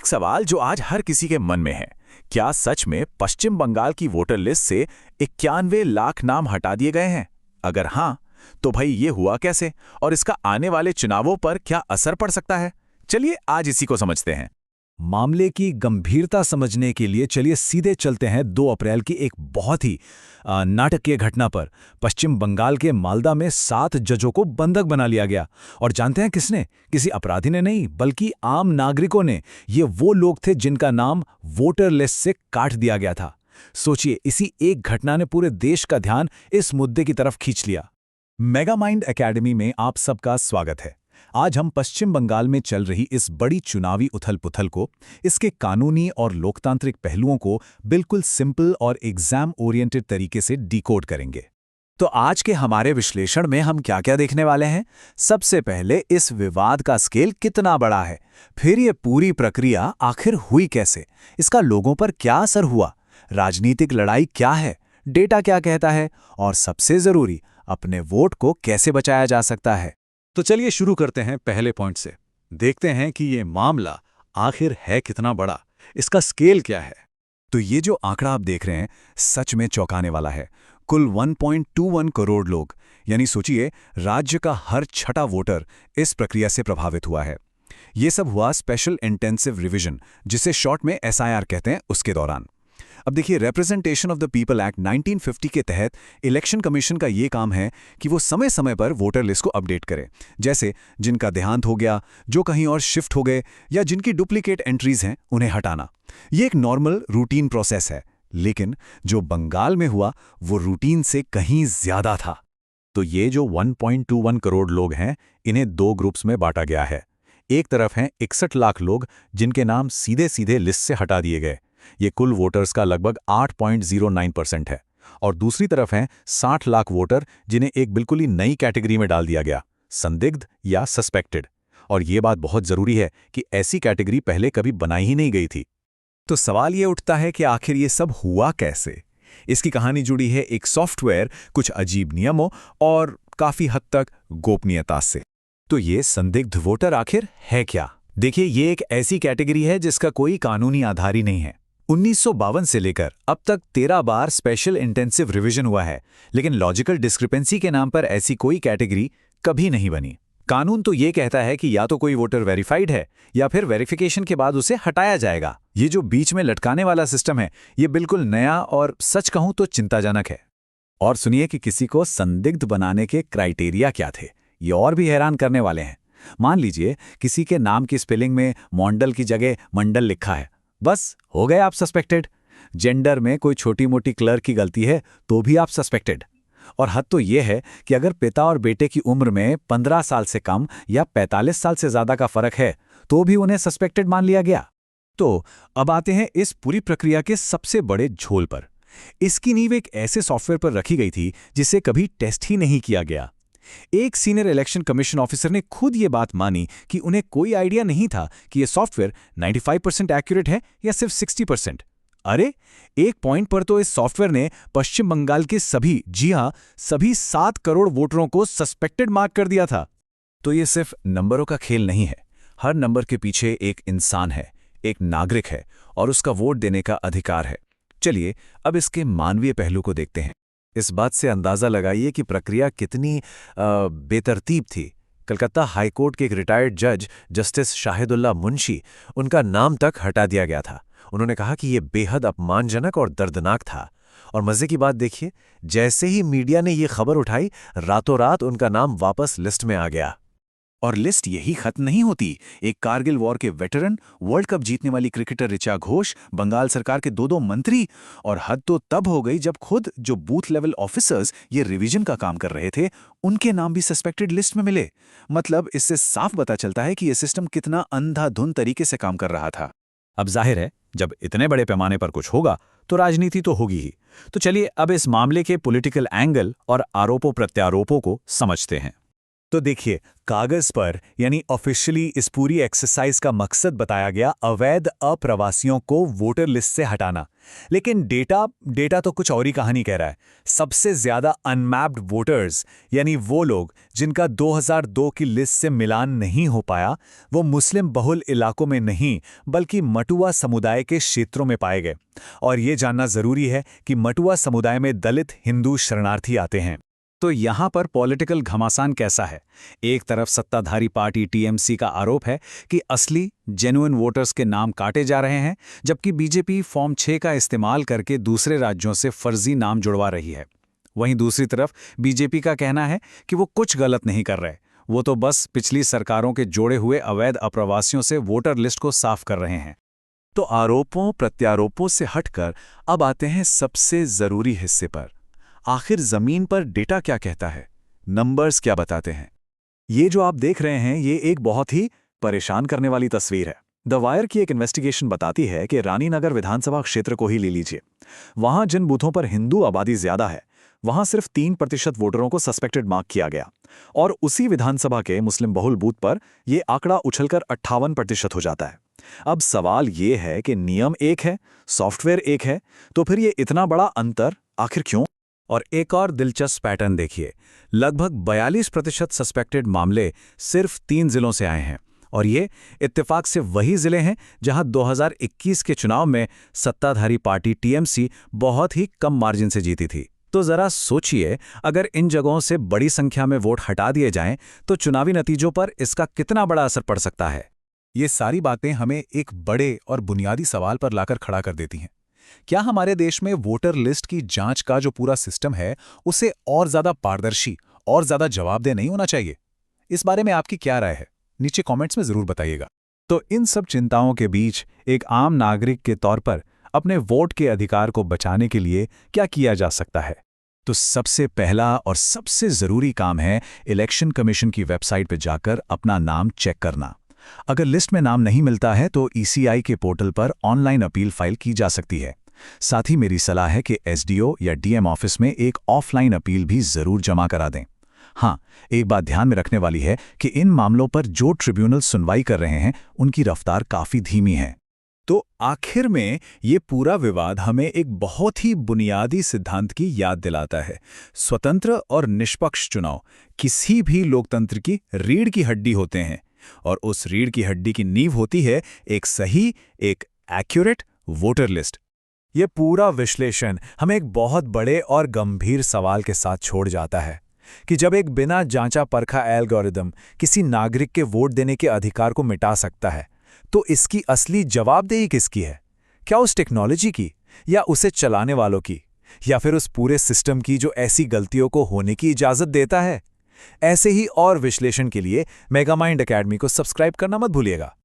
एक सवाल जो आज हर किसी के मन में है, क्या सच में पश्चिम बंगाल की वोटर लिस्ट से 91 लाख नाम हटा दिए गए हैं? अगर हाँ, तो भाई ये हुआ कैसे और इसका आने वाले चुनावों पर क्या असर पड़ सकता है? चलिए आज इसी को समझते हैं। मामले की गंभीरता समझने के लिए चलिए सीधे चलते हैं 2 अप्रैल की एक बहुत ही नाटकीय घटना पर। पश्चिम बंगाल के मालदा में 7 जजों को बंधक बना लिया गया। और जानते हैं किसने? किसी अपराधी ने नहीं, बल्कि आम नागरिकों ने। ये वो लोग थे जिनका नाम वोटर लिस्ट से काट दिया गया था। सोचिए, इसी एक घटना ने पूरे देश का ध्यान इस मुद्दे की तरफ खींच लिया। मेगामाइंड एकेडमी में आप सबका स्वागत है। आज हम पश्चिम बंगाल में चल रही इस बड़ी चुनावी उथल-पुथल को, इसके कानूनी और लोकतांत्रिक पहलुओं को बिल्कुल सिंपल और एग्जाम ओरिएंटेड तरीके से डिकोड करेंगे। तो आज के हमारे विश्लेषण में हम क्या-क्या देखने वाले हैं? सबसे पहले इस विवाद का स्केल कितना बड़ा है, फिर ये पूरी प्रक्रिया आखिर हुई कैसे, इसका लोगों पर क्या असर हुआ, राजनीतिक लड़ाई क्या है, डेटा क्या कहता है, और सबसे जरूरी, अपने वोट को कैसे बचाया जा सकता है। तो चलिए शुरू करते हैं पहले पॉइंट से। देखते हैं कि ये मामला आखिर है कितना बड़ा, इसका स्केल क्या है। तो ये जो आंकड़ा आप देख रहे हैं सच में चौंकाने वाला है। कुल 1.21 करोड़ लोग, यानी सोचिए राज्य का हर छठा वोटर इस प्रक्रिया से प्रभावित हुआ है। ये सब हुआ स्पेशल इंटेंसिव रिवीजन, जिसे शॉर्ट में SIR कहते हैं, उसके दौरान। अब देखिए, representation of the people act 1950 के तहत इलेक्शन कमीशन का ये काम है कि वो समय समय पर वोटर लिस्ट को अपडेट करे। जैसे जिनका देहांत हो गया, जो कहीं और शिफ्ट हो गए, या जिनकी डुप्लीकेट एंट्रीज हैं उन्हें हटाना। ये एक नॉर्मल रूटीन प्रोसेस है। लेकिन जो बंगाल में हुआ वो रूटीन से कहीं ज्यादा था। तो ये जो 1.21 करोड़ लोग हैं, इन्हें 2 ग्रुप्स में बांटा गया है। एक तरफ हैं 61 लाख लोग जिनके नाम सीधे सीधे लिस्ट से हटा दिए गए, ये कुल वोटर्स का लगभग 8.09% है। और दूसरी तरफ हैं 60 लाख वोटर जिन्हें एक बिल्कुल ही नई कैटेगरी में डाल दिया गया, संदिग्ध या सस्पेक्टेड। और ये बात बहुत जरूरी है कि ऐसी कैटेगरी पहले कभी बनाई ही नहीं गई थी। तो सवाल ये उठता है कि आखिर ये सब हुआ कैसे? इसकी कहानी जुड़ी है एक सॉफ्टवेयर, कुछ अजीब नियमों और काफी हद तक गोपनीयता से। तो ये संदिग्ध वोटर आखिर है क्या? देखिए, ये एक ऐसी कैटेगरी है जिसका कोई कानूनी आधार ही नहीं है। 1952 से लेकर अब तक 13 बार स्पेशल इंटेंसिव रिवीजन हुआ है, लेकिन लॉजिकल डिस्क्रिपेंसी के नाम पर ऐसी कोई कैटेगरी कभी नहीं बनी। कानून तो ये कहता है कि या तो कोई वोटर वेरीफाइड है या फिर वेरिफिकेशन के बाद उसे हटाया जाएगा। ये जो बीच में लटकाने वाला सिस्टम है, ये बिल्कुल नया और सच कहूं तो चिंताजनक है। और सुनिए कि किसी को संदिग्ध बनाने के क्राइटेरिया क्या थे, ये और भी हैरान करने वाले हैं। मान लीजिए किसी के नाम की स्पेलिंग में मोंडल की जगह मंडल लिखा है, बस हो गए आप सस्पेक्टेड। जेंडर में कोई छोटी मोटी क्लर्क की गलती है तो भी आप सस्पेक्टेड। और हद तो ये है कि अगर पिता और बेटे की उम्र में 15 साल से कम या 45 साल से ज्यादा का फर्क है तो भी उन्हें सस्पेक्टेड मान लिया गया। तो अब आते हैं इस पूरी प्रक्रिया के सबसे बड़े झोल पर। इसकी नींव एक ऐसे सॉफ्टवेयर पर रखी गई थी जिसे कभी टेस्ट ही नहीं किया गया। एक सीनियर इलेक्शन कमीशन ऑफिसर ने खुद ये बात मानी कि उन्हें कोई आइडिया नहीं था कि यह सॉफ्टवेयर 95% एक्यूरेट है या सिर्फ 60%। अरे, एक पॉइंट पर तो इस सॉफ्टवेयर ने पश्चिम बंगाल के सभी, जी हां, सभी 7 करोड़ वोटरों को सस्पेक्टेड मार्क कर दिया था। तो ये सिर्फ नंबरों का खेल नहीं है। हर नंबर के पीछे एक इंसान है, एक नागरिक है, और उसका वोट देने का अधिकार है। चलिए अब इसके मानवीय पहलू को देखते हैं। इस बात से अंदाजा लगाइए कि प्रक्रिया कितनी बेतरतीब थी। कलकत्ता हाईकोर्ट के एक रिटायर्ड जज जस्टिस शाहिदुल्लाह मुंशी, उनका नाम तक हटा दिया गया था। उन्होंने कहा कि यह बेहद अपमानजनक और दर्दनाक था। और मजे की बात देखिए, जैसे ही मीडिया ने यह खबर उठाई, रातों रात उनका नाम वापस लिस्ट में आ गया। और लिस्ट यही खत्म नहीं होती। एक कारगिल वॉर के वेटरन, वर्ल्ड कप जीतने वाली क्रिकेटर ऋचा घोष, बंगाल सरकार के 2 मंत्री, और हद तो तब हो गई जब खुद जो बूथ लेवल ऑफिसर्स ये रिवीजन का काम कर रहे थे, उनके नाम भी सस्पेक्टेड लिस्ट में मिले। मतलब इससे साफ पता चलता है कि यह सिस्टम कितना अंधाधुंध तरीके से काम कर रहा था। अब जाहिर है, जब इतने बड़े पैमाने पर कुछ होगा तो राजनीति तो होगी ही। तो चलिए अब इस मामले के पॉलिटिकल एंगल और आरोपों प्रत्यारोपों को समझते हैं। तो देखिए, कागज पर यानी ऑफिशियली इस पूरी एक्सरसाइज का मकसद बताया गया अवैध अप्रवासियों को वोटर लिस्ट से हटाना। लेकिन डेटा तो कुछ और ही कहानी कह रहा है। सबसे ज्यादा अनमैप्ड वोटर्स यानी वो लोग जिनका 2002 की लिस्ट से मिलान नहीं हो पाया, वो मुस्लिम बहुल इलाकों में नहीं बल्कि मटुआ समुदाय के क्षेत्रों में पाए गए। और ये जानना जरूरी है कि मटुआ समुदाय में दलित हिंदू शरणार्थी आते हैं। तो यहाँ पर पॉलिटिकल घमासान कैसा है? एक तरफ सत्ताधारी पार्टी टीएमसी का आरोप है कि असली जेन्युइन वोटर्स के नाम काटे जा रहे हैं, जबकि बीजेपी फॉर्म 6 का इस्तेमाल करके दूसरे राज्यों से फर्जी नाम जुड़वा रही है। वहीं दूसरी तरफ बीजेपी का कहना है कि वो कुछ गलत नहीं कर रहे, वो तो बस पिछली सरकारों के जोड़े हुए अवैध अप्रवासियों से वोटर लिस्ट को साफ कर रहे हैं। तो आरोपों प्रत्यारोपों से हटकर अब आते हैं सबसे जरूरी हिस्से पर। आखिर जमीन पर डेटा क्या कहता है? नंबर्स क्या बताते हैं? ये जो आप देख रहे हैं, ये एक बहुत ही परेशान करने वाली तस्वीर है। द वायर की एक इन्वेस्टिगेशन बताती है कि रानीनगर विधानसभा क्षेत्र को ही ले लीजिए। वहां जिन बूथों पर हिंदू आबादी ज्यादा है, वहां सिर्फ 3% वोटरों को सस्पेक्टेड मार्क किया गया। और उसी विधानसभा के मुस्लिम बहुल बूथ पर यह आंकड़ा उछलकर 58% हो जाता है। अब सवाल ये है कि नियम एक है, सॉफ्टवेयर एक है, तो फिर ये इतना बड़ा अंतर आखिर क्यों? और एक और दिलचस्प पैटर्न देखिए, लगभग 42% सस्पेक्टेड मामले सिर्फ 3 जिलों से आए हैं। और ये इत्तेफाक से वही जिले हैं जहां 2021 के चुनाव में सत्ताधारी पार्टी टीएमसी बहुत ही कम मार्जिन से जीती थी। तो जरा सोचिए, अगर इन जगहों से बड़ी संख्या में वोट हटा दिए जाएं, तो चुनावी नतीजों पर इसका कितना बड़ा असर पड़ सकता है? ये सारी बातें हमें एक बड़े और बुनियादी सवाल पर लाकर खड़ा कर देती हैं। क्या हमारे देश में वोटर लिस्ट की जांच का जो पूरा सिस्टम है, उसे और ज्यादा पारदर्शी और ज्यादा जवाबदेह नहीं होना चाहिए? इस बारे में आपकी क्या राय है? नीचे कमेंट्स में जरूर बताइएगा। तो इन सब चिंताओं के बीच एक आम नागरिक के तौर पर अपने वोट के अधिकार को बचाने के लिए क्या किया जा सकता है? तो सबसे पहला और सबसे जरूरी काम है इलेक्शन कमीशन की वेबसाइट पर जाकर अपना नाम चेक करना। अगर लिस्ट में नाम नहीं मिलता है तो ईसीआई के पोर्टल पर ऑनलाइन अपील फाइल की जा सकती है। साथ ही मेरी सलाह है कि एसडीओ या डीएम ऑफिस में एक ऑफलाइन अपील भी जरूर जमा करा दें। हाँ, एक बात ध्यान में रखने वाली है कि इन मामलों पर जो ट्रिब्यूनल सुनवाई कर रहे हैं, उनकी रफ्तार काफी धीमी है। तो आखिर में ये पूरा विवाद हमें एक बहुत ही बुनियादी सिद्धांत की याद दिलाता है। स्वतंत्र और निष्पक्ष चुनाव किसी भी लोकतंत्र की रीढ़ की हड्डी होते हैं, और उस रीढ़ की हड्डी की नींव होती है एक सही, एक एक्यूरेट वोटर लिस्ट। ये पूरा विश्लेषण हमें एक बहुत बड़े और गंभीर सवाल के साथ छोड़ जाता है कि जब एक बिना जांचा परखा एल्गोरिदम किसी नागरिक के वोट देने के अधिकार को मिटा सकता है, तो इसकी असली जवाबदेही किसकी है? क्या उस टेक्नोलॉजी की, या उसे चलाने वालों की, या फिर उस पूरे सिस्टम की जो ऐसी गलतियों को होने की इजाजत देता है? ऐसे ही और विश्लेषण के लिए मेगामाइंड एकेडमी को सब्सक्राइब करना मत भूलिएगा।